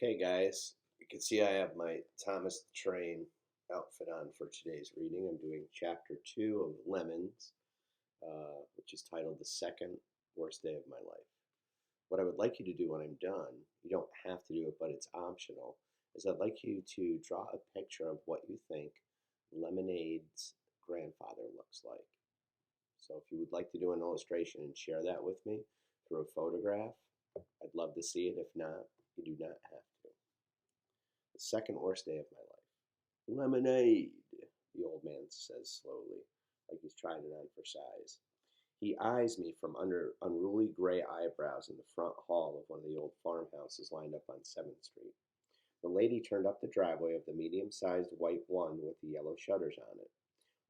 Okay, guys, you can see I have my Thomas the Train outfit on for today's reading. I'm doing chapter 2 of Lemons, which is titled The Second Worst Day of My Life. What I would like you to do when I'm done, you don't have to do it, but it's optional, is I'd like you to draw a picture of what you think Lemonade's grandfather looks like. So if you would like to do an illustration and share that with me through a photograph, I'd love to see it. If not, you do not have to. The second worst day of my life. Lemonade, the old man says slowly, like he's trying it on for size. He eyes me from under unruly gray eyebrows in the front hall of one of the old farmhouses lined up on 7th Street. The lady turned up the driveway of the medium-sized white one with the yellow shutters on it.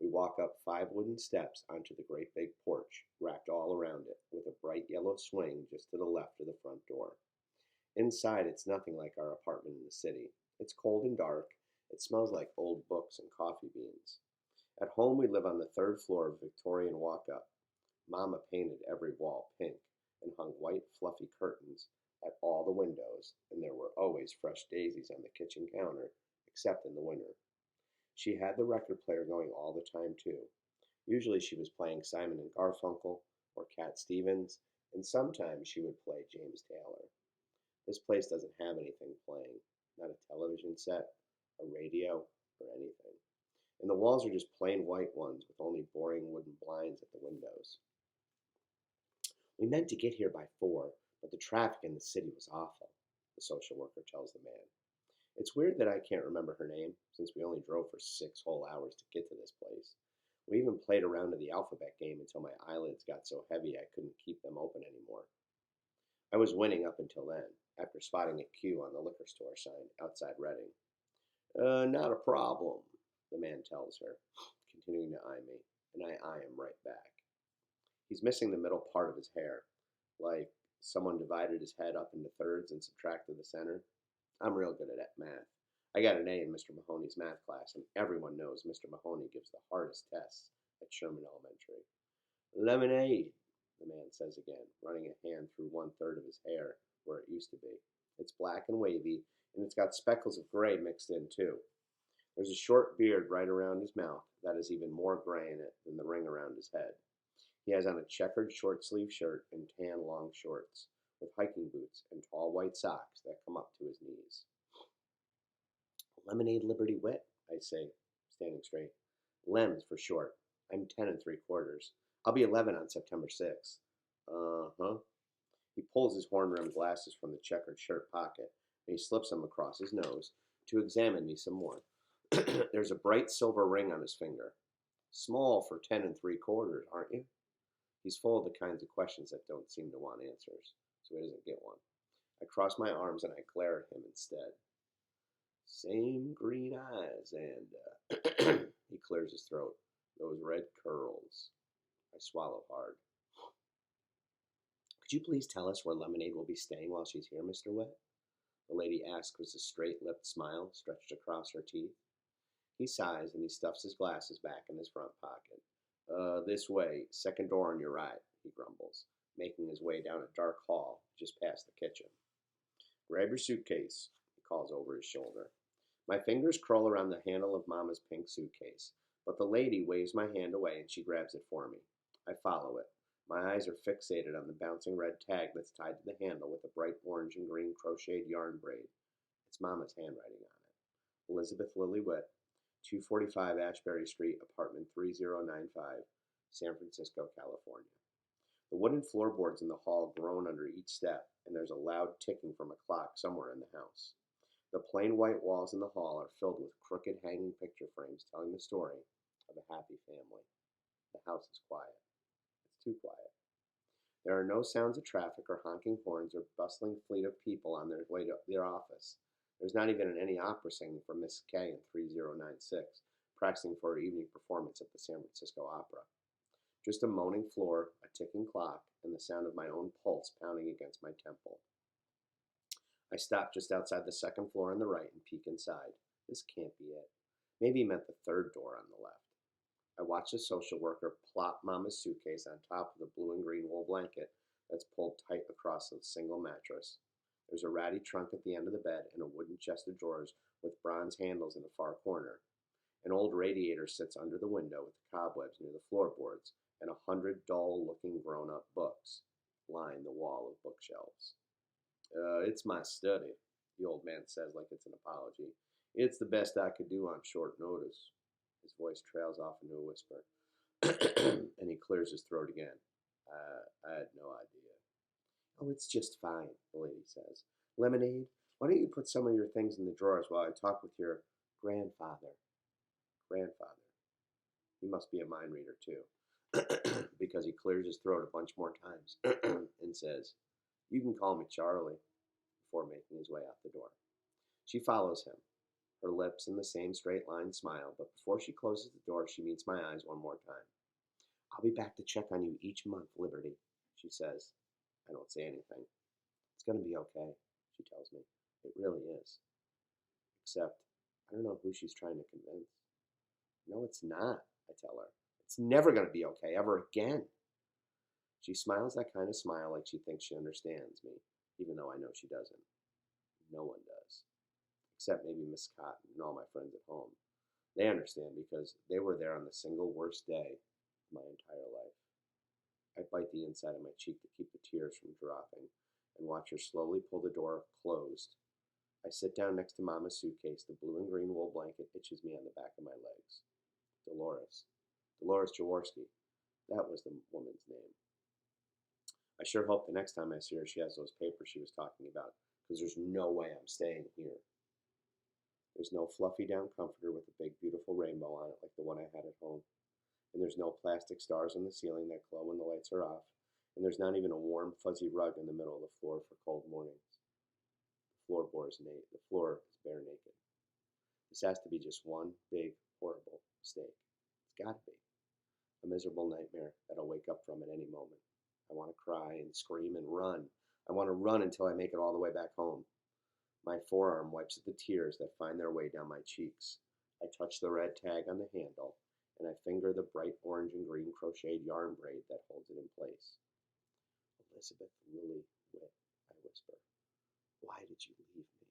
We walk up 5 wooden steps onto the great big porch, wrapped all around it, with a bright yellow swing just to the left of the front door. Inside, it's nothing like our apartment in the city. It's cold and dark. It smells like old books and coffee beans. At home, we live on the 3rd floor of Victorian walk-up. Mama painted every wall pink and hung white, fluffy curtains at all the windows, and there were always fresh daisies on the kitchen counter, except in the winter. She had the record player going all the time, too. Usually she was playing Simon and Garfunkel or Cat Stevens, and sometimes she would play James Taylor. This place doesn't have anything playing, not a television set, a radio, or anything. And the walls are just plain white ones with only boring wooden blinds at the windows. We meant to get here by 4, but the traffic in the city was awful, the social worker tells the man. It's weird that I can't remember her name, since we only drove for 6 whole hours to get to this place. We even played around in the alphabet game until my eyelids got so heavy I couldn't keep them open anymore. I was winning up until then, after spotting a Q on the liquor store sign outside Reading. Not a problem, the man tells her, continuing to eye me, and I eye him right back. He's missing the middle part of his hair, like someone divided his head up into thirds and subtracted the center. I'm real good at math. I got an A in Mr. Mahoney's math class, and everyone knows Mr. Mahoney gives the hardest tests at Sherman Elementary. Lemonade, the man says again, running a hand through 1/3 of his hair where it used to be. It's black and wavy, and it's got speckles of gray mixed in, too. There's a short beard right around his mouth that is even more gray in it than the ring around his head. He has on a checkered short-sleeved shirt and tan long shorts, with hiking boots and tall white socks that come up to his knees. Lemonade Liberty Wit, I say, standing straight. Lems for short. I'm 10 3/4. I'll be 11 on September 6th. Uh-huh. He pulls his horn-rimmed glasses from the checkered shirt pocket, and he slips them across his nose to examine me some more. There's a bright silver ring on his finger. Small for 10 3/4, aren't you? He's full of the kinds of questions that don't seem to want answers, so he doesn't get one. I cross my arms and I glare at him instead. Same green eyes, and he clears his throat. Those red curls. I swallow hard. Could you please tell us where Lemonade will be staying while she's here, Mr. Wet? The lady asks with a straight-lipped smile stretched across her teeth. He sighs and he stuffs his glasses back in his front pocket. This way, second door on your right, he grumbles, making his way down a dark hall just past the kitchen. Grab your suitcase, he calls over his shoulder. My fingers curl around the handle of Mama's pink suitcase, but the lady waves my hand away and she grabs it for me. I follow it. My eyes are fixated on the bouncing red tag that's tied to the handle with a bright orange and green crocheted yarn braid. It's Mama's handwriting on it. Elizabeth Lily Witt, 245 Ashbury Street, apartment 3095, San Francisco, California. The wooden floorboards in the hall groan under each step, and there's a loud ticking from a clock somewhere in the house. The plain white walls in the hall are filled with crooked hanging picture frames telling the story of a happy family. The house is quiet. It's too quiet. There are no sounds of traffic or honking horns or bustling fleet of people on their way to their office. There's not even any opera singing for Miss K in 3096, practicing for her evening performance at the San Francisco Opera. Just a moaning floor, a ticking clock, and the sound of my own pulse pounding against my temple. I stop just outside the second floor on the right and peek inside. This can't be it. Maybe he meant the third door on the left. I watch the social worker plop Mama's suitcase on top of the blue and green wool blanket that's pulled tight across a single mattress. There's a ratty trunk at the end of the bed and a wooden chest of drawers with bronze handles in a far corner. An old radiator sits under the window with the cobwebs near the floorboards, and 100 dull-looking grown-up books line the wall of bookshelves. It's my study, the old man says like it's an apology. It's the best I could do on short notice. His voice trails off into a whisper, and he clears his throat again. I had no idea. Oh, it's just fine, the lady says. Lemonade, why don't you put some of your things in the drawers while I talk with your grandfather? Grandfather. He must be a mind reader, too, because he clears his throat a bunch more times and says, You can call me Charlie, before making his way out the door. She follows him, her lips in the same straight line smile, but before she closes the door, she meets my eyes one more time. I'll be back to check on you each month, Liberty, she says. I don't say anything. It's going to be okay, she tells me. It really is. Except, I don't know who she's trying to convince. No, it's not, I tell her. It's never going to be okay, ever again. She smiles that kind of smile like she thinks she understands me, even though I know she doesn't. No one does. Except maybe Miss Cotton and all my friends at home. They understand because they were there on the single worst day of my entire life. I bite the inside of my cheek to keep the tears from dropping and watch her slowly pull the door closed. I sit down next to Mama's suitcase. The blue and green wool blanket itches me on the back of my legs. Dolores. Dolores Jaworski. That was the woman's name. I sure hope the next time I see her she has those papers she was talking about, because there's no way I'm staying here. There's no fluffy down comforter with a big beautiful rainbow on it like the one I had at home. And there's no plastic stars on the ceiling that glow when the lights are off. And there's not even a warm, fuzzy rug in the middle of the floor for cold mornings. The floor is bare naked. This has to be just one big, horrible mistake. It's got to be. A miserable nightmare that I'll wake up from at any moment. I want to cry and scream and run. I want to run until I make it all the way back home. My forearm wipes at the tears that find their way down my cheeks. I touch the red tag on the handle, and I finger the bright orange and green crocheted yarn braid that holds it in place. Elizabeth Lily Witt, I whisper. Why did you leave me?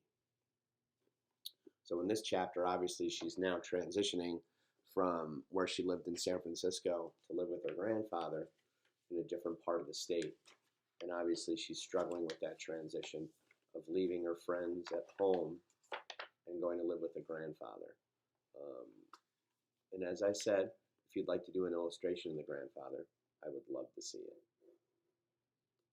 So in this chapter, obviously, she's now transitioning from where she lived in San Francisco to live with her grandfather in a different part of the state. And obviously, she's struggling with that transition of leaving her friends at home and going to live with a grandfather. And as I said, if you'd like to do an illustration of the grandfather, I would love to see it.